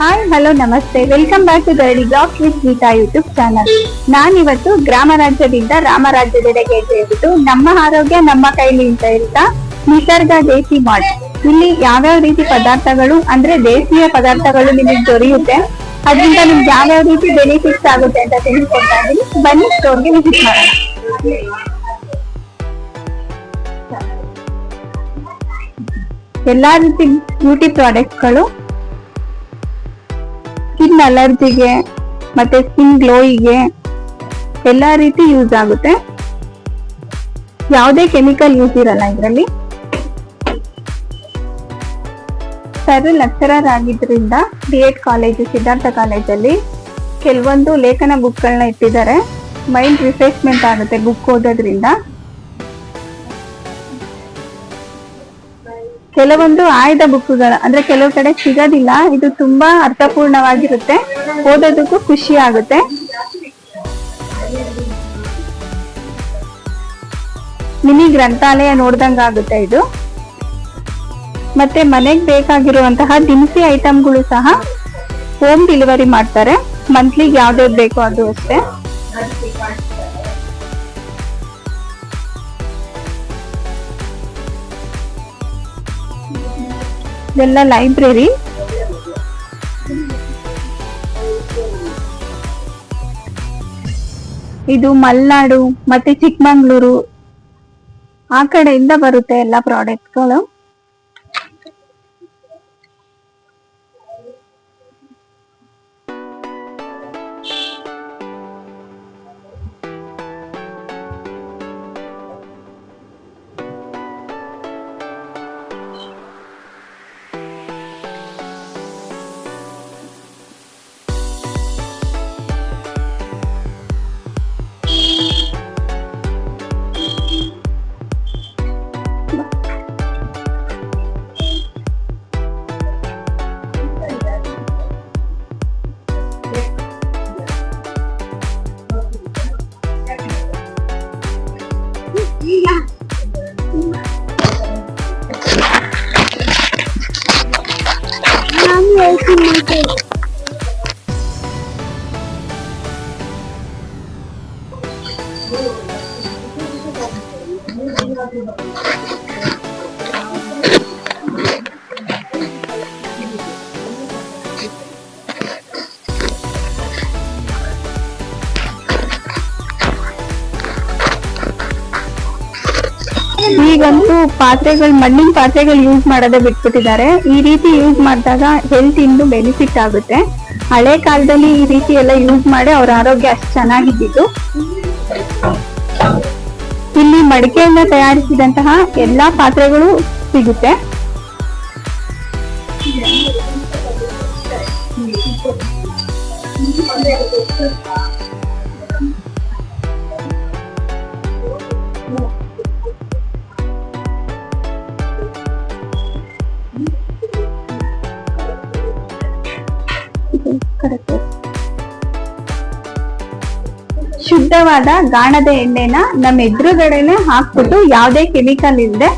Hi hello ನಮಸ್ತೆ, welcome back to Garadi vlogs with Geetha YouTube channel. ನಾನಿವತ್ತು ಗ್ರಾಮ ರಾಜ್ಯದಿಂದ ರಾಮರಾಜ್ಯದೆಡೆಗೆ ಹೇಳ್ಬಿಟ್ಟು ನಮ್ಮ ಆರೋಗ್ಯ ನಮ್ಮ ಕೈಲಿ ಅಂತ ಹೇಳ್ತಾ ನಿಸರ್ಗ ದೇಸಿ ಮಾರ್ಟ್, ಇಲ್ಲಿ ಯಾವ್ಯಾವ ರೀತಿ ಪದಾರ್ಥಗಳು ಅಂದ್ರೆ ದೇಶೀಯ ಪದಾರ್ಥಗಳು ನಿಮಗೆ ದೊರೆಯುತ್ತೆ, ಅದರಿಂದ ನಿಮ್ಗೆ ಯಾವ್ಯಾವ ರೀತಿ ಬೆನಿಫಿಟ್ಸ್ ಆಗುತ್ತೆ ಅಂತ ತಿಳಿಸ್ಕೊಡ್ತಾ ಇದ್ದೀನಿ. ಬನ್ನಿ ಸ್ಟೋರ್ಗೆ ವಿಸಿಟ್ ಮಾಡೋಣ. ಎಲ್ಲಾ ರೀತಿ ಬ್ಯೂಟಿ ಪ್ರಾಡಕ್ಟ್ಗಳು ಸ್ಕಿನ್ ಅಲರ್ಜಿಗೆ ಮತ್ತೆ ಸ್ಕಿನ್ ಗ್ಲೋಯಿಗೆ ಎಲ್ಲಾ ರೀತಿ ಯೂಸ್ ಆಗುತ್ತೆ. ಯಾವುದೇ ಕೆಮಿಕಲ್ ಯೂಸ್ ಇರಲ್ಲ ಇದರಲ್ಲಿ. ಸರ್ ಲೆಕ್ಚರರ್ ಆಗಿದ್ರಿಂದ B.Ed ಕಾಲೇಜು ಸಿದ್ಧಾರ್ಥ ಕಾಲೇಜಲ್ಲಿ ಕೆಲವೊಂದು ಲೇಖನ ಬುಕ್ಗಳನ್ನ ಇಟ್ಟಿದ್ದಾರೆ. ಮೈಂಡ್ ರಿಫ್ರೆಶ್ಮೆಂಟ್ ಆಗುತ್ತೆ ಬುಕ್ ಓದೋದ್ರಿಂದ. ಕೆಲವೊಂದು ಆಯ್ದ ಬುಕ್ಗಳು ಅಂದ್ರೆ ಕೆಲವು ಕಡೆ ಸಿಗೋದಿಲ್ಲ. ಇದು ತುಂಬಾ ಅರ್ಥಪೂರ್ಣವಾಗಿರುತ್ತೆ, ಓದೋದಕ್ಕೂ ಖುಷಿ ಆಗುತ್ತೆ. ಮಿನಿ ಗ್ರಂಥಾಲಯ ನೋಡ್ದಂಗಾಗುತ್ತೆ ಇದು. ಮತ್ತೆ ಮನೆಗೆ ಬೇಕಾಗಿರುವಂತಹ ದಿನಸಿ ಐಟಮ್ಗಳು ಸಹ ಹೋಮ್ ಡೆಲಿವರಿ ಮಾಡ್ತಾರೆ. ಮಂತ್ಲಿಗೆ ಯಾವ್ದು ಬೇಕೋ ಅದು ಅಷ್ಟೇ. ಇದೆಲ್ಲ ಲೈಬ್ರರಿ. ಇದು ಮಲೆನಾಡು ಮತ್ತೆ ಚಿಕ್ಕಮಂಗ್ಳೂರು ಆ ಕಡೆಯಿಂದ ಬರುತ್ತೆ ಎಲ್ಲ ಪ್ರಾಡಕ್ಟ್ಗಳು. ಈಗಂತೂ ಪಾತ್ರೆಗಳು ಮಣ್ಣಿನ ಪಾತ್ರೆಗಳು ಯೂಸ್ ಮಾಡೋದೇ ಬಿಟ್ಬಿಟ್ಟಿದ್ದಾರೆ. ಈ ರೀತಿ ಯೂಸ್ ಮಾಡಿದಾಗ ಹೆಲ್ತ್ ಇಂದು ಬೆನಿಫಿಟ್ ಆಗುತ್ತೆ. ಹಳೆ ಕಾಲದಲ್ಲಿ ಈ ರೀತಿ ಎಲ್ಲ ಯೂಸ್ ಮಾಡಿ ಅವ್ರ ಆರೋಗ್ಯ ಅಷ್ಟು ಚೆನ್ನಾಗಿದ್ದು. ಇಲ್ಲಿ ಮಡಿಕೆಯಿಂದ ತಯಾರಿಸಿದಂತಹ ಎಲ್ಲಾ ಪಾತ್ರೆಗಳು ಸಿಗುತ್ತೆ. ಶುದ್ಧವಾದ ಗಾಣದ ಎಣ್ಣೆನ ನಮ್ಮ ಎದುರುಗಡೆನೆ ಹಾಕ್ಬಿಟ್ಟು ಯಾವುದೇ ಕೆಮಿಕಲ್ ಇಲ್ಲದೆ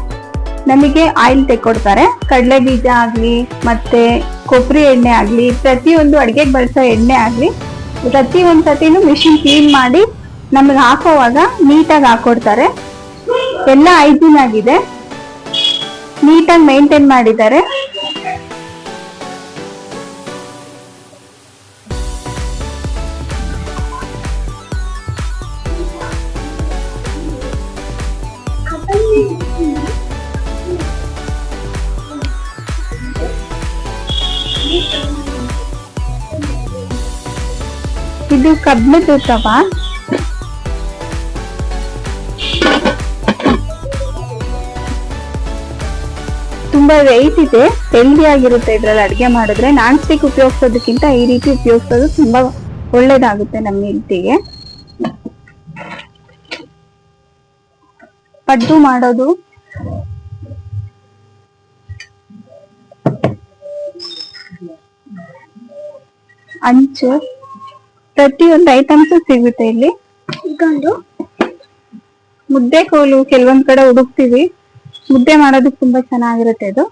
ನಮಗೆ ಆಯಿಲ್ ತೆಕ್ಕೊಡ್ತಾರೆ. ಕಡಲೆ ಬೀಜ ಆಗ್ಲಿ ಮತ್ತೆ ಕೊಬ್ಬರಿ ಎಣ್ಣೆ ಆಗ್ಲಿ, ಪ್ರತಿಯೊಂದು ಅಡಿಗೆಗೆ ಬಳಸೋ ಎಣ್ಣೆ ಆಗ್ಲಿ, ಪ್ರತಿ ಒಂದ್ ಸತಿನೂ ಮಿಷಿನ್ ಕ್ಲೀನ್ ಮಾಡಿ ನಮಗೆ ಹಾಕೋವಾಗ ನೀಟಾಗಿ ಹಾಕೊಡ್ತಾರೆ. ಎಲ್ಲ ಹೈಜೀನ್ ಆಗಿದೆ, ನೀಟಾಗಿ ಮೇಂಟೈನ್ ಮಾಡಿದ್ದಾರೆ. ಇದು ಕಬ್ಬಿಣದ ತವಾ, ತುಂಬಾ ವೆಯ್ಟ್ ಇದೆ, ಹೆಲ್ದಿ ಆಗಿರುತ್ತೆ ಇದ್ರಲ್ಲಿ ಅಡ್ಗೆ ಮಾಡಿದ್ರೆ. ನಾನ್ ಸ್ಟಿಕ್ ಉಪಯೋಗಿಸೋದಕ್ಕಿಂತ ಈ ರೀತಿ ಉಪಯೋಗಿಸೋದು ತುಂಬಾ ಒಳ್ಳೇದಾಗುತ್ತೆ ನಮ್ಮ ಹೆಲ್ತಿಗೆ. ಪಡ್ಡು ಮಾಡೋದು, ಅಂಚು, ಪ್ರತಿಯೊಂದು ಐಟಮ್ಸ್ ಸಿಗುತ್ತೆ ಇಲ್ಲಿ. ಇದೊಂದು ಮುದ್ದೆ ಕೋಲು, ಕೆಲವೊಂದ್ ಕಡೆ ಹುಡುಕ್ತಿವಿ, ಮುದ್ದೆ ಮಾಡೋದಕ್ಕೆ ತುಂಬಾ ಚೆನ್ನಾಗಿರುತ್ತೆ ಇದು.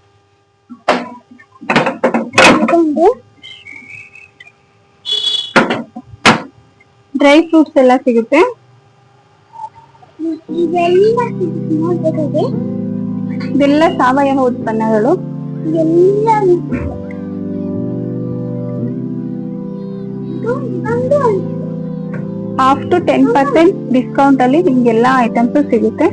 ಡ್ರೈ ಫ್ರೂಟ್ಸ್ ಎಲ್ಲ ಸಿಗುತ್ತೆ. ಇದೆಲ್ಲ ಸಾವಯವ ಉತ್ಪನ್ನಗಳು. ಅಪ್ ಟು 10% ಡಿಸ್ಕೌಂಟ್ ಅಲ್ಲಿ ನಿಮ್ಗೆಲ್ಲಾ ಐಟಮ್ಸ್ ಸಿಗುತ್ತೆ.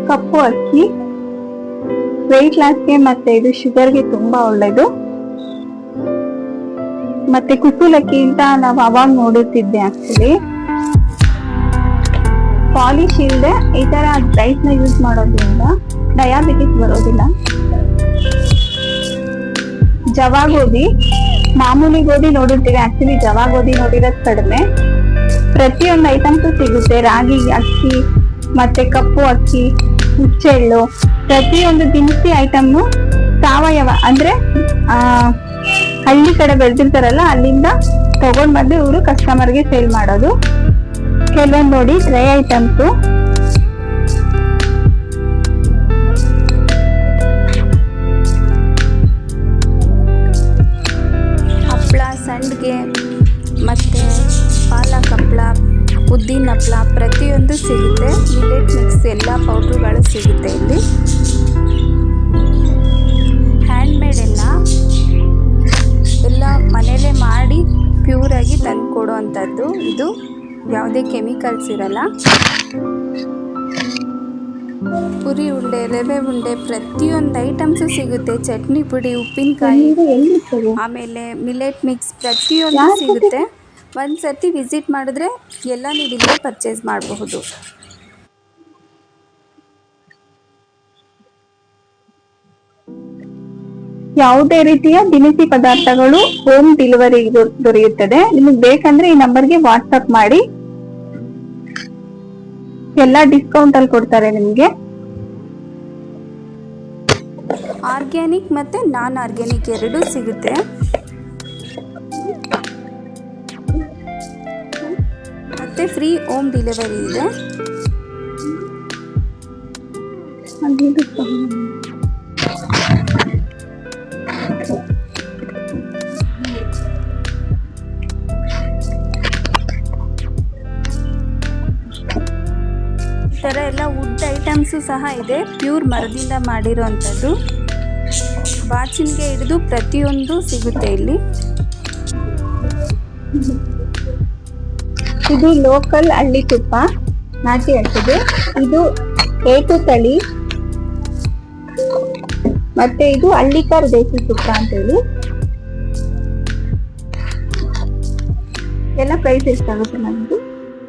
ಕಪ್ಪು ಅಕ್ಕಿ ವೆಯ್ಟ್ ಲಾಸ್ಗೆ ಮತ್ತೆ ಇದು ಶುಗರ್ಗೆ ತುಂಬಾ ಒಳ್ಳೇದು. ಮತ್ತೆ ಕುಸುಲಕ್ಕಿ ಅಂತ ನಾವು ಅವಾಗ ನೋಡುತ್ತಿದ್ದೆ. ಆಕ್ಚುಲಿ ಪಾಲಿಶ್ ಇಲ್ಲದೆ ಈ ತರ ರೈಸ್ ನ ಯೂಸ್ ಮಾಡೋದ್ರಿಂದ ಡಯಾಬಿಟಿಸ್ ಬರೋದಿಲ್ಲ. ಜವಾ ಗೋಧಿ, ಮಾಮೂಲಿ ಗೋಧಿ ನೋಡಿರ್ತೀವಿ, ಆಕ್ಚುಲಿ ಜವಾ ಗೋಧಿ ನೋಡಿರೋದು ಕಡಿಮೆ. ಪ್ರತಿಯೊಂದು ಐಟಮ್ಸು ಸಿಗುತ್ತೆ. ರಾಗಿ ಅಕ್ಕಿ ಮತ್ತೆ ಕಪ್ಪು ಅಕ್ಕಿ, ಹುಚ್ಚೆಳ್ಳು, ಪ್ರತಿಯೊಂದು ದಿನಸಿ ಐಟಮ್ ಸಾವಯವ, ಅಂದ್ರೆ ಹಳ್ಳಿ ಕಡೆ ಬೆಳೆದಿರ್ತಾರಲ್ಲ ಅಲ್ಲಿಂದ ತಗೊಂಡ್ ಬಂದು ಇವರು ಕಸ್ಟಮರ್ಗೆ ಸೇಲ್ ಮಾಡೋದು. ಕೆಲವೊಂದು ನೋಡಿ ಡ್ರೈ ಐಟಮ್ಸ್, ಹಪ್ಪಳ, ಸಂಡ್ಗೆ ಮತ್ತೆ ಪಾಲಕ್ ಹಪ್ಪಳ, ಉದ್ದಿನ ಹಪ್ಪಳ ಪ್ರತಿಯೊಂದು ಸಿಗುತ್ತೆ. ಮಿಲೆಟ್ ಮಿಕ್ಸ್ ಎಲ್ಲ ಪೌಡ್ರುಗಳು ಸಿಗುತ್ತೆ ಇಲ್ಲಿ. ಹ್ಯಾಂಡ್ಮೇಡ್ ಎಲ್ಲ ಮನೇಲೇ ಮಾಡಿ ಪ್ಯೂರಾಗಿ ತಂದು ಕೊಡೋ ಅಂಥದ್ದು. ಇದು ಯಾವುದೇ ಕೆಮಿಕಲ್ಸ್ ಇರಲ್ಲ. ಪುರಿ ಉಂಡೆ, ರವೆ ಉಂಡೆ ಪ್ರತಿಯೊಂದು ಐಟಮ್ಸು ಸಿಗುತ್ತೆ. ಚಟ್ನಿ ಪುಡಿ, ಉಪ್ಪಿನಕಾಯಿ, ಆಮೇಲೆ ಮಿಲೆಟ್ ಮಿಕ್ಸ್ ಪ್ರತಿಯೊಂದು ಸಿಗುತ್ತೆ. ಒಂದು ಸರ್ತಿ ವಿಸಿಟ್ ಮಾಡಿದ್ರೆ ಎಲ್ಲ ನೀವು ಇಲ್ಲೇ ಪರ್ಚೇಸ್ ಮಾಡಬಹುದು. ಯಾವುದೇ ರೀತಿಯ ದಿನಸಿ ಪದಾರ್ಥಗಳು ಹೋಮ್ ಡೆಲಿವರಿ ದೊರೆಯುತ್ತದೆ. ನಿಮಗೆ ಬೇಕಂದ್ರೆ ಈ ನಂಬರ್ಗೆ ವಾಟ್ಸ್ಆಪ್ ಮಾಡಿ, ಎಲ್ಲ ಡಿಸ್ಕೌಂಟ್ ಅಲ್ಲಿ ಕೊಡ್ತಾರೆ ನಿಮಗೆ. ಆರ್ಗ್ಯಾನಿಕ್ ಮತ್ತೆ ನಾನ್ ಆರ್ಗ್ಯಾನಿಕ್ ಎರಡೂ ಸಿಗುತ್ತೆ. ಮತ್ತೆ ಫ್ರೀ ಹೋಮ್ ಡೆಲಿವರಿ ಇದೆ. ಈ ಥರ ಎಲ್ಲ ವುಡ್ ಐಟಮ್ಸು ಸಹ ಇದೆ. ಪ್ಯೂರ್ ಮರದಿಂದ ಮಾಡಿರೋವಂಥದ್ದು. ಬಾಚಿನ್ಗೆ ಹಿಡಿದು ಪ್ರತಿಯೊಂದು ಸಿಗುತ್ತೆ ಇಲ್ಲಿ. ಇದು ಲೋಕಲ್ ಹಳ್ಳಿ ತುಪ್ಪ, ನಾಟಿ ಹಟ್ಟಿದೆ. ಇದು ಏಟು ತಳಿ, ಮತ್ತೆ ಇದು ಹಳ್ಳಿಕಾರ್ ದೇಸಿ ತುಪ್ಪ ಅಂತ ಹೇಳಿ. ಎಲ್ಲ ಪ್ರೈಸ್ ಎಷ್ಟಾಗುತ್ತೆ ನಮ್ದು?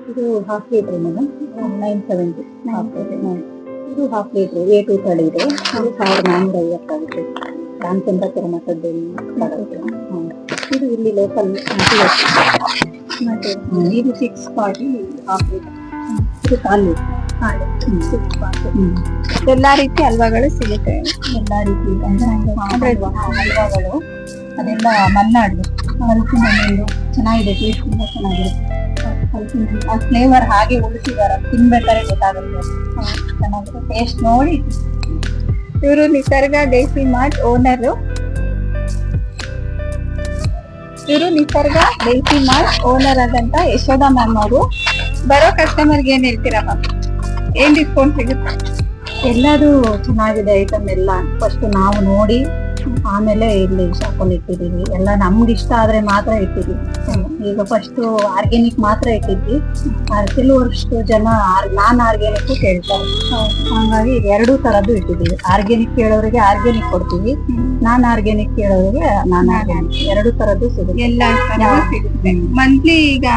ಇದು ಹಾಫ್ ಲೀಟರ್ ಮೇಡಮ್ 970. ಇದು ಹಾಫ್ ಲೀಟರ್ A2 ಇದೆ. ಅದು 1450 ಆಗುತ್ತೆ. ರಾಮಚಂದ್ರಪುರ ಮಠದ್ದು ಬರುತ್ತೆ. ಇದು ಇಲ್ಲಿ ಲೋಕಲ್. ಮತ್ತೆ ಇದು 640 ಹಾಫ್ ಲೀಟರ್. ಇದು ಕಾಲು ಎಲ್ಲಾ ರೀತಿ ಹಲ್ವಾಗಳು ಸಿಗುತ್ತೆ. ಎಲ್ಲಾ ರೀತಿ ಹಲ್ವಾಗಳು ಅದೆಲ್ಲ ಮಲ್ನಾಡು ಹಲಸಿನ ಹಣ್ಣು ಚೆನ್ನಾಗಿದೆ, ಟೇಸ್ಟ್ ತುಂಬಾ ಚೆನ್ನಾಗಿರುತ್ತೆ. ಆ ಫ್ಲೇವರ್ ಹಾಗೆ ಉಳಿಸಿದಾರ, ತಿನ್ಬೇಕಾದ್ರೆ ಗೊತ್ತಾಗುತ್ತೆ. ಚೆನ್ನಾಗಿದೆ, ಟೇಸ್ಟ್ ನೋಡಿ. ಇವರು ನಿಸರ್ಗ ದೇಸಿ ಮಾರ್ಟ್ ಓನರ್. ಆದಂತ ಯಶೋಧ ಮ್ಯಾಮ್ ಅವರು. ಬರೋ ಕಸ್ಟಮರ್ಗೆ ಏನ್ ಹೇಳ್ತೀರಾ ಮ್ಯಾಮ್? ಏನ್ ಡಿಸ್ಕೌಂಟ್ ಸಿಗುತ್ತೆ? ಎಲ್ಲದು ಚೆನ್ನಾಗಿದೆ ಐಟಮ್ ಎಲ್ಲ. ಫಸ್ಟ್ ನಾವು ನೋಡಿ ಆಮೇಲೆ ಇಲ್ಲಿ ಶಾಪಲ್ಲಿ ಇಟ್ಟಿದೀವಿ. ಎಲ್ಲ ನಮ್ಗೆ ಇಷ್ಟ ಆದ್ರೆ ಮಾತ್ರ ಇಟ್ಟಿದೀವಿ. ಈಗ ಫಸ್ಟ್ ಆರ್ಗ್ಯಾನಿಕ್ ಮಾತ್ರ ಇಟ್ಟಿದ್ವಿ. ಕೆಲವಷ್ಟು ಜನ ನಾನ್ ಆರ್ಗ್ಯಾನಿಕ್ ಕೇಳ್ತಾರೆ, ಹಾಗಾಗಿ ಎರಡೂ ತರದ್ದು ಇಟ್ಟಿದೀವಿ. ಆರ್ಗ್ಯಾನಿಕ್ ಕೇಳೋರಿಗೆ ಆರ್ಗ್ಯಾನಿಕ್ ಕೊಡ್ತೀವಿ, ನಾನ್ ಆರ್ಗ್ಯಾನಿಕ್ ಕೇಳೋರಿಗೆ ನಾನ್ ಆರ್ಗ್ಯಾನಿಕ್, ಎರಡು ತರದ್ದು ಸಿಗುತ್ತೆ. ಎಲ್ಲ ಸಿಗುತ್ತೆ. ಮಂತ್ಲಿ ಈಗ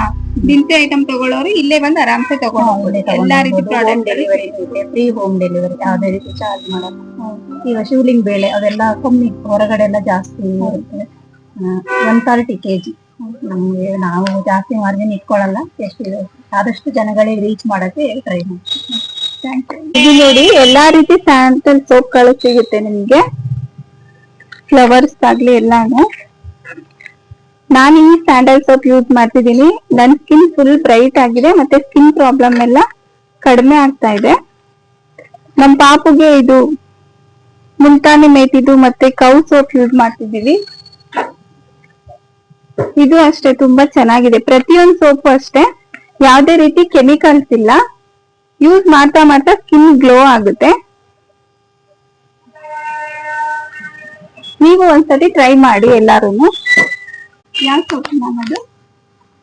ದಿನಸಿ ಐಟಮ್ ತಗೊಳ್ಳೋರು ಇಲ್ಲೇ ಬಂದು ಆರಾಮ್ಸೆ ತಗೊಂಡು ಎಲ್ಲಾ ರೀತಿ ಪ್ರಾಡಕ್ಟ್ ಡೆಲಿವರಿ ಇದೆ, ಫ್ರೀ ಹೋಮ್ ಡೆಲಿವರಿ, ಯಾವುದೇ ರೀತಿ ಚಾರ್ಜ್ ಮಾಡಲ್ಲ. ಈಗ ಶಿವಲಿಂಗ್ ಬೇಳೆ ಅವೆಲ್ಲ ಕಮ್ಮಿ, ಹೊರಗಡೆ ಎಲ್ಲ ಜಾಸ್ತಿ ಇರುತ್ತೆ. 130 kg. ನಮ್ಗೆ ನಾವು ಜಾಸ್ತಿ ಮಾರ್ಜಿನ್ ಇಟ್ಕೊಳ್ಳಲ್ಲ. ಎಷ್ಟಿದೆ ಆದಷ್ಟು ಜನಗಳಿಗೆ ರೀಚ್ ಮಾಡಕ್ಕೆ ಟ್ರೈ ಮಾಡ್ತೀವಿ. ಇದು ನೋಡಿ, ಎಲ್ಲಾ ರೀತಿ ಸ್ಯಾಂಡಲ್ ಸೋಪ್ಗಳು ಸಿಗುತ್ತೆ ನಿಮ್ಗೆ, ಫ್ಲವರ್ಸ್ ಆಗ್ಲಿ ಎಲ್ಲಾನು. ನಾನು ಈ ಸ್ಯಾಂಡಲ್ ಸೋಪ್ ಯೂಸ್ ಮಾಡ್ತಿದ್ದೀನಿ. ನನ್ ಸ್ಕಿನ್ ಫುಲ್ ಬ್ರೈಟ್ ಆಗಿದೆ, ಮತ್ತೆ ಸ್ಕಿನ್ ಪ್ರಾಬ್ಲಮ್ ಎಲ್ಲ ಕಡಿಮೆ ಆಗ್ತಾ ಇದೆ. ನಮ್ ಪಾಪುಗೆ ಇದು ಮುಲ್ತಾನಿ ಮೇತಿದು ಮತ್ತೆ ಕೌ ಸೋಪ್ ಯೂಸ್ ಮಾಡ್ತಿದ್ದೀವಿ. ಇದು ಅಷ್ಟೇ ತುಂಬಾ ಚೆನ್ನಾಗಿದೆ. ಪ್ರತಿಯೊಂದು ಸೋಪ್ ಅಷ್ಟೇ, ಯಾವ್ದೇ ರೀತಿ ಕೆಮಿಕಲ್ಸ್ ಇಲ್ಲ. ಯೂಸ್ ಮಾಡ್ತಾ ಮಾಡ್ತಾ ಸ್ಕಿನ್ ಗ್ಲೋ ಆಗುತ್ತೆ. ನೀವು ಒಂದ್ಸತಿ ಟ್ರೈ ಮಾಡಿ ಎಲ್ಲಾರು. ಯಾವ ಸೋಪ್ ಮಾಡೋದು?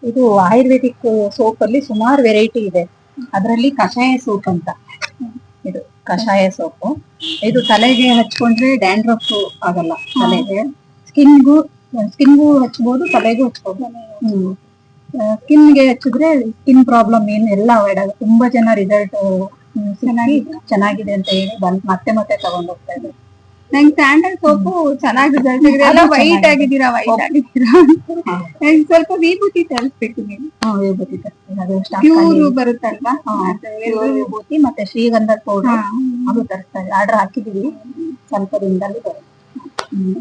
ಇದು ಆಯುರ್ವೇದಿಕ್ ಸೋಪ್ ಅಲ್ಲಿ ಸುಮಾರು ವೆರೈಟಿ ಇದೆ. ಅದರಲ್ಲಿ ಕಷಾಯ ಸೋಪ್ ಅಂತ, ಇದು ಕಷಾಯ ಸೋಪು. ಇದು ತಲೆಗೆ ಹಚ್ಕೊಂಡ್ರೆ ಡ್ಯಾಂಡ್ರಫ್ ಆಗಲ್ಲ. ತಲೆಗೆ ಸ್ಕಿನ್ಗೂ ಹಚ್ಬೋದು, ತಲೆಗೂ ಹಚ್ಬೋದು. ಸ್ಕಿನ್ಗೆ ಹಚ್ಚಿದ್ರೆ ಸ್ಕಿನ್ ಪ್ರಾಬ್ಲಮ್ ಏನು ಎಲ್ಲ ಅವಾಯ್ಡ್ ಆಗುತ್ತೆ. ತುಂಬಾ ಜನ ರಿಸಲ್ಟ್ ಚೆನ್ನಾಗಿದೆ ಅಂತ ಹೇಳಿ ಮತ್ತೆ ಮತ್ತೆ ತಗೊಂಡ್ ಹೋಗ್ತಾ ಇದ್ದಾರೆ. ನಂಗೆ ಸ್ಯಾಂಡಲ್ ಸೋಪು ಚೆನ್ನಾಗಿದೆ. ವೈಟ್ ಆಗಿದ್ದೀರಾ ಸ್ವಲ್ಪ ವಿಭೂತಿ ತರಿಸ್ಬೇಕು ನೀವು. ವಿಭೂತಿ ಪ್ಯೂರ್ ಬರುತ್ತಲ್ವಾ, ವಿಭೂತಿ ಮತ್ತೆ ಶ್ರೀಗಂಧ ಪೌಡರ್ ಅದು ತರಿಸ್ತಾರೆ. ಆರ್ಡರ್ ಹಾಕಿದೀವಿ, ಸ್ವಲ್ಪ ದಿನದಲ್ಲಿ ಬರುತ್ತೆ.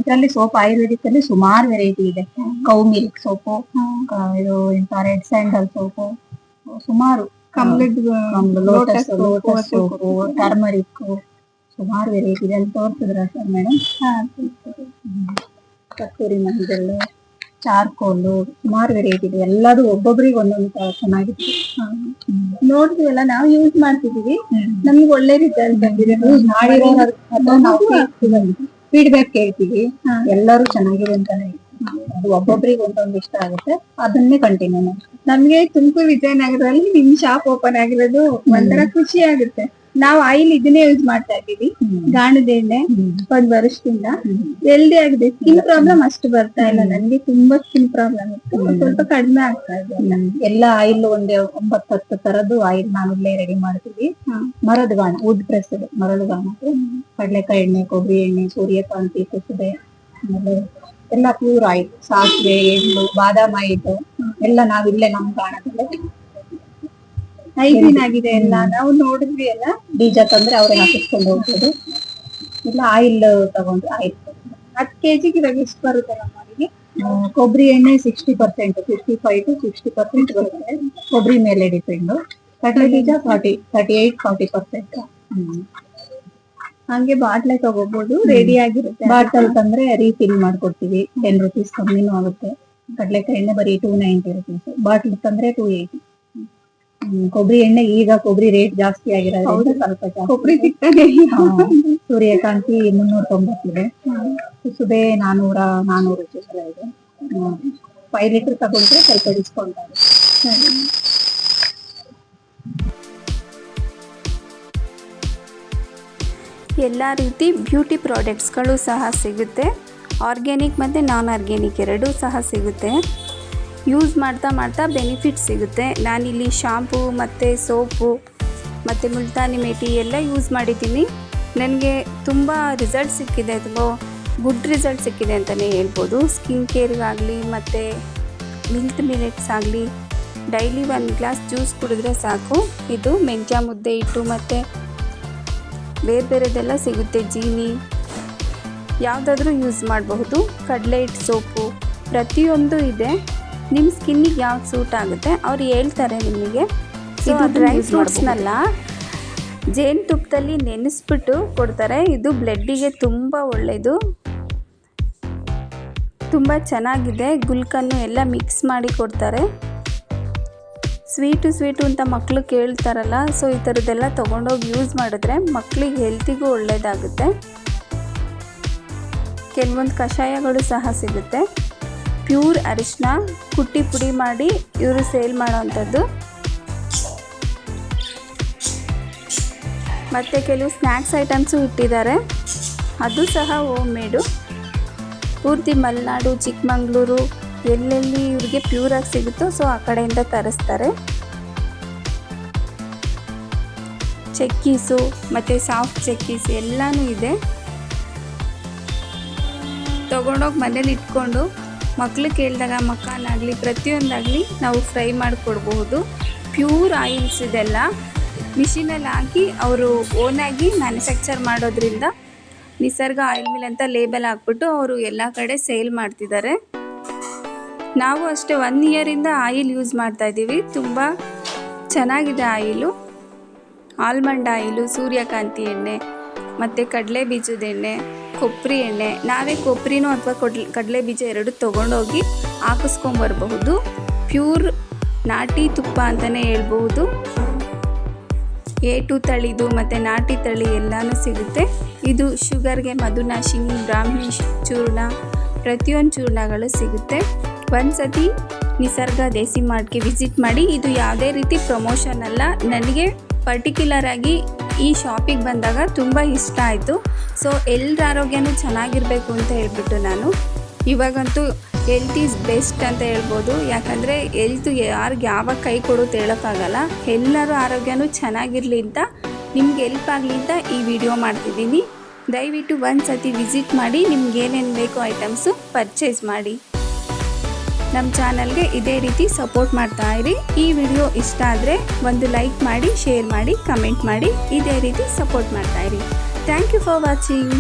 ಇದರಲ್ಲಿ ಸೋಪ್ ಆಯುರ್ವೇದಿಕ್ ಅಲ್ಲಿ ಸುಮಾರು ವೆರೈಟಿ ಇದೆ. ಕೌ ಮಿಲ್ಕ್ ಸೋಪು, ಇದು ರೆಡ್ ಸ್ಯಾಂಡಲ್ ಸೋಪು, ಸುಮಾರು ಲೋಟಸ್ ಸೋಪು, ಟರ್ಮರಿಕ್, ಸುಮಾರು ವೆರೈಟಿ ಇದೆ. ಅಲ್ಲಿ ತೋರಿಸಿದ್ರ ಸರ್ ಮೇಡಮ್? ಕಸ್ತೂರಿ ಮಂಜಲ್, ಚಾರ್ಕೋಲು, ಸುಮಾರು ವೆರೈಟಿ ಇದೆ. ಎಲ್ಲದು ಒಬ್ಬೊಬ್ರಿಗೆ ಒಂದೊಂದು ಚೆನ್ನಾಗಿದೆ. ನೋಡಿದ್ವಲ್ಲ, ನಾವು ಯೂಸ್ ಮಾಡ್ತಿದೀವಿ, ನಮ್ಗೆ ಒಳ್ಳೆ ರಿಸಲ್ಟ್ ಬಂದಿದೆ. ಫೀಡ್ಬ್ಯಾಕ್ ಕೇಳ್ತೀವಿ, ಎಲ್ಲರೂ ಚೆನ್ನಾಗಿದೆ ಅಂತಾನೆ. ಅದು ಒಬ್ಬೊಬ್ರಿಗೆ ಒಂದೊಂದು ಇಷ್ಟ ಆಗುತ್ತೆ, ಅದನ್ನೇ ಕಂಟಿನ್ಯೂ ಮಾಡಿ. ನಮ್ಗೆ ತುಮಕೂರು ವಿಜಯನಗರದಲ್ಲಿ ನಿಮ್ ಶಾಪ್ ಓಪನ್ ಆಗಿರೋದು ಒಂಥರ ಖುಷಿ ಆಗುತ್ತೆ. ನಾವು ಆಯಿಲ್ ಇದನ್ನೇ ಯೂಸ್ ಮಾಡ್ತಾ ಇದ್ದೀವಿ, ಗಾಣದ ಎಣ್ಣೆ. 1 ವರ್ಷದಿಂದ ಹೆಲ್ದಿ ಆಗಿದೆ. ಸ್ಕಿನ್ ಪ್ರಾಬ್ಲಮ್ ಅಷ್ಟು ಬರ್ತಾ ಇಲ್ಲ. ನನ್ಗೆ ತುಂಬಾ ಸ್ಕಿನ್ ಪ್ರಾಬ್ಲಮ್ ಇತ್ತು, ಸ್ವಲ್ಪ ಕಡಿಮೆ ಆಗ್ತಾ ಇದೆ. ಎಲ್ಲ ಆಯಿಲ್ ಒಂದೇ 9-10 ತರದ್ದು ಆಯಿಲ್ ನಾವಿಲ್ಲೇ ರೆಡಿ ಮಾಡ್ತೀವಿ. ಮರದ ಗಾಣ, ವುಡ್ ಪ್ರೆಸ್ ಮರದ ಗಾಣ, ಕಡಲೆಕಾಯಿ ಎಣ್ಣೆ, ಕೊಬ್ಬರಿ ಎಣ್ಣೆ, ಸೂರ್ಯಕಾಂತಿ, ಕುಸುಬೆ, ಆಮೇಲೆ ಎಲ್ಲ ಪ್ಯೂರ್ ಆಯಿಲ್, ಸಾಸಿವೆ, ಎಳ್ಳು, ಬಾದಾಮ್ ಆಯಿಲ್ ಎಲ್ಲ ನಾವಿಲ್ಲೇ ನಮ್ ಗಾಣದಲ್ಲೇ ಹೈಜೀನ್ ಆಗಿದೆ ಎಲ್ಲ. ನಾವು ನೋಡಿದ್ವಿ ಎಲ್ಲ. ಬೀಜ ತಂದ್ರೆ ಅವ್ರೆ ಹಾಕಿಸ್ಕೊಂಡು ಹೋಗ್ಬೋದು. ಇಲ್ಲ ಆಯಿಲ್ ತಗೊಂಡ್ರೆ ಆಯಿಲ್ 10 kg ಇವಾಗ ಎಷ್ಟು ಬರುತ್ತೆ ನಮ್ಮಲ್ಲಿ? ಕೊಬ್ಬರಿ ಎಣ್ಣೆ 60%, 55 to 60% ಬರುತ್ತೆ. ಕೊಬ್ಬರಿ ಮೇಲೆ ಡಿಪೆಂಡ್. ಕಡಲೆ ಬೀಜ 38-40%. ಹಂಗೆ ಬಾಟ್ಲೆ ತಗೋಬಹುದು, ರೆಡಿ ಆಗಿರುತ್ತೆ. ಬಾಟಲ್ ತಂದ್ರೆ ರೀಫಿಲ್ ಮಾಡ್ಕೊಡ್ತೀವಿ. 10 rupees ಕಮ್ಮಿನೂ ಆಗುತ್ತೆ. ಕಡಲೆಕಾಯಿ ಎಣ್ಣೆ ಬರೀ 290 rupees, ಬಾಟ್ಲ್ ತಂದ್ರೆ 280. ಕೊಬ್ಬರಿ ಎಣ್ಣೆ ಈಗ ಕೊಬ್ಬರಿ ರೇಟ್ ಜಾಸ್ತಿ ಆಗಿರೋದ್ರಿಂದ ಸ್ವಲ್ಪ ಕೊಬ್ಬರಿ ಸಿಗ್ತದೆ. ಸೂರ್ಯಕಾಂತಿ 390 ಇದೆ. ಕುಸುಬೆ 400 ಇದೆ. 5 ಲೀಟರ್ ತಗೊಂಡ್ರೆ ಸ್ವಲ್ಪ ಡಿಸ್ಕೌಂಟ್ ಆಗುತ್ತೆ. ಎಲ್ಲ ರೀತಿ ಬ್ಯೂಟಿ ಪ್ರಾಡಕ್ಟ್ಸ್ಗಳು ಸಹ ಸಿಗುತ್ತೆ. ಆರ್ಗ್ಯಾನಿಕ್ ಮತ್ತು ನಾನ್ ಆರ್ಗ್ಯಾನಿಕ್ ಎರಡೂ ಸಹ ಸಿಗುತ್ತೆ. ಯೂಸ್ ಮಾಡ್ತಾ ಬೆನಿಫಿಟ್ ಸಿಗುತ್ತೆ. ನಾನಿಲ್ಲಿ ಶಾಂಪೂ ಮತ್ತು ಸೋಪು ಮತ್ತು ಮುಲ್ತಾನಿ ಮೇಟಿ ಎಲ್ಲ ಯೂಸ್ ಮಾಡಿದ್ದೀನಿ. ನನಗೆ ತುಂಬ ರಿಸಲ್ಟ್ ಸಿಕ್ಕಿದೆ, ತುಂಬ ಗುಡ್ ರಿಸಲ್ಟ್ ಸಿಕ್ಕಿದೆ ಅಂತಲೇ ಹೇಳ್ಬೋದು. ಸ್ಕಿನ್ ಕೇರ್ಗಾಗಲಿ ಮತ್ತು ಮಿಲೆಟ್ಸ್ ಆಗಲಿ ಡೈಲಿ 1 ಗ್ಲಾಸ್ ಜ್ಯೂಸ್ ಕುಡಿದ್ರೆ ಸಾಕು. ಇದು ಮೆಂತ್ಯ ಮುದ್ದೆ ಹಿಟ್ಟು ಮತ್ತು ಬೇರೆದೆಲ್ಲ ಸಿಗುತ್ತೆ. ಜೀನಿ ಯಾವುದಾದ್ರೂ ಯೂಸ್ ಮಾಡಬಹುದು. ಕಡಲೆ ಹಿಟ್ಟು ಸೋಪು ಪ್ರತಿಯೊಂದು ಇದೆ. ನಿಮ್ಮ ಸ್ಕಿನ್ನಿಗೆ ಯಾವ್ದು ಸೂಟ್ ಆಗುತ್ತೆ ಅವ್ರು ಹೇಳ್ತಾರೆ ನಿಮಗೆ. ಇದು ಡ್ರೈ ಫ್ರೂಟ್ಸ್ನೆಲ್ಲ ಜೇನುತುಪ್ಪದಲ್ಲಿ ನೆನೆಸ್ಬಿಟ್ಟು ಕೊಡ್ತಾರೆ. ಇದು ಬ್ಲಡ್ಡಿಗೆ ತುಂಬ ಒಳ್ಳೆಯದು, ತುಂಬ ಚೆನ್ನಾಗಿದೆ. ಗುಲ್ಕನ್ನು ಎಲ್ಲ ಮಿಕ್ಸ್ ಮಾಡಿ ಕೊಡ್ತಾರೆ. ಸ್ವೀಟು ಅಂತ ಮಕ್ಕಳು ಕೇಳ್ತಾರಲ್ಲ, ಸೊ ಈ ಥರದ್ದೆಲ್ಲ ತೊಗೊಂಡೋಗಿ ಯೂಸ್ ಮಾಡಿದ್ರೆ ಮಕ್ಕಳಿಗೆ ಹೆಲ್ತಿಗೂ ಒಳ್ಳೆಯದಾಗುತ್ತೆ. ಕೆಲವೊಂದು ಕಷಾಯಗಳು ಸಹ ಸಿಗುತ್ತೆ. ಪ್ಯೂರ್ ಅರಿಶಿನ ಕುಟ್ಟಿ ಪುಡಿ ಮಾಡಿ ಇವರು ಸೇಲ್ ಮಾಡೋವಂಥದ್ದು. ಮತ್ತು ಕೆಲವು ಸ್ನ್ಯಾಕ್ಸ್ ಐಟಮ್ಸು ಇಟ್ಟಿದ್ದಾರೆ, ಅದು ಸಹ ಹೋಮ್ ಮೇಡು. ಪೂರ್ತಿ ಮಲೆನಾಡು, ಚಿಕ್ಕಮಂಗ್ಳೂರು ಎಲ್ಲೆಲ್ಲಿ ಇವ್ರಿಗೆ ಪ್ಯೂರಾಗಿ ಸಿಗುತ್ತೋ ಸೊ ಆ ಕಡೆಯಿಂದ ತರಿಸ್ತಾರೆ. ಚೆಕ್ಕೀಸು ಮತ್ತು ಸಾಫ್ಟ್ ಚೆಕ್ಕೀಸ್ ಎಲ್ಲನೂ ಇದೆ. ತೊಗೊಂಡೋಗಿ ಮನೇಲಿ ಇಟ್ಕೊಂಡು ಮಕ್ಕಳು ಕೇಳಿದಾಗ ಮಕ್ಕಳಾಗಲಿ ಪ್ರತಿಯೊಂದಾಗಲಿ ನಾವು ಫ್ರೈ ಮಾಡಿಕೊಡ್ಬಹುದು. ಪ್ಯೂರ್ ಆಯಿಲ್ಸ್ ಇದೆಲ್ಲ ಮಿಷಿನಲ್ಲಿ ಹಾಕಿ ಅವರು ಓನಾಗಿ ಮ್ಯಾನುಫ್ಯಾಕ್ಚರ್ ಮಾಡೋದ್ರಿಂದ ನಿಸರ್ಗ ಆಯಿಲ್ ಮಿಲ್ ಅಂತ ಲೇಬಲ್ ಹಾಕ್ಬಿಟ್ಟು ಅವರು ಎಲ್ಲ ಕಡೆ ಸೇಲ್ ಮಾಡ್ತಿದ್ದಾರೆ. ನಾವು ಅಷ್ಟೇ 1 ಇಯರಿಂದ ಆಯಿಲ್ ಯೂಸ್ ಮಾಡ್ತಾಯಿದ್ದೀವಿ. ತುಂಬ ಚೆನ್ನಾಗಿದೆ ಆಯಿಲು. ಆಲ್ಮಂಡ್ ಆಯಿಲು, ಸೂರ್ಯಕಾಂತಿ ಎಣ್ಣೆ ಮತ್ತು ಕಡಲೆ ಬೀಜದ ಎಣ್ಣೆ, ಕೊಬ್ಬರಿ ಎಣ್ಣೆ. ನಾವೇ ಕೊಬ್ಬರಿನೋ ಅಥವಾ ಕಡಲೆ ಬೀಜ ಎರಡು ತೊಗೊಂಡೋಗಿ ಹಾಕಿಸ್ಕೊಂಬರ್ಬಹುದು. ಪ್ಯೂರ್ ನಾಟಿ ತುಪ್ಪ ಅಂತಲೇ ಹೇಳ್ಬಹುದು. A2 ತಳಿದು ಮತ್ತು ನಾಟಿ ತಳಿ ಎಲ್ಲನೂ ಸಿಗುತ್ತೆ. ಇದು ಶುಗರ್ಗೆ ಮಧುನಾಶಿನಿ, ಬ್ರಾಹ್ಮಿ ಚೂರ್ಣ, ಪ್ರತಿಯೊಂದು ಚೂರ್ಣಗಳು ಸಿಗುತ್ತೆ. ಒಂದ್ಸತಿ ನಿಸರ್ಗ ದೇಸಿ ಮಾರ್ಟ್ಗೆ ವಿಸಿಟ್ ಮಾಡಿ. ಇದು ಯಾವುದೇ ರೀತಿ ಪ್ರಮೋಷನ್ ಅಲ್ಲ, ನನಗೆ ಪರ್ಟಿಕ್ಯುಲರ್ ಆಗಿ ಈ ಶಾಪಿಗೆ ಬಂದಾಗ ತುಂಬ ಇಷ್ಟ ಆಯಿತು. ಸೊ ಎಲ್ಲರ ಆರೋಗ್ಯನೂ ಚೆನ್ನಾಗಿರಬೇಕು ಅಂತ ಹೇಳ್ಬಿಟ್ಟು ನಾನು ಇವಾಗಂತೂ ಹೆಲ್ತ್ ಈಸ್ ಬೆಸ್ಟ್ ಅಂತ ಹೇಳ್ಬೋದು. ಯಾಕಂದರೆ ಹೆಲ್ತ್ ಯಾರಿಗೆ ಯಾವಾಗ ಕೈ ಕೊಡೋದು ಹೇಳೋಕ್ಕಾಗಲ್ಲ. ಎಲ್ಲರ ಆರೋಗ್ಯನೂ ಚೆನ್ನಾಗಿರಲಿ ಅಂತ, ನಿಮ್ಗೆ ಹೆಲ್ಪ್ ಆಗಲಿ ಅಂತ ಈ ವಿಡಿಯೋ ಮಾಡ್ತಿದ್ದೀನಿ. ದಯವಿಟ್ಟು ಒಂದು ಸತಿ ವಿಸಿಟ್ ಮಾಡಿ ನಿಮ್ಗೆ ಏನೇನು ಬೇಕೋ ಐಟಮ್ಸು ಪರ್ಚೇಸ್ ಮಾಡಿ. ನಮ್ಮ ಚಾನಲ್ಗೆ ಇದೇ ರೀತಿ ಸಪೋರ್ಟ್ ಮಾಡ್ತಾ ಇರಿ. ಈ ವಿಡಿಯೋ ಇಷ್ಟ ಆದರೆ ಒಂದು ಲೈಕ್ ಮಾಡಿ, ಶೇರ್ ಮಾಡಿ, ಕಮೆಂಟ್ ಮಾಡಿ. ಇದೇ ರೀತಿ ಸಪೋರ್ಟ್ ಮಾಡ್ತಾ ಇರಿ. Thank you for watching.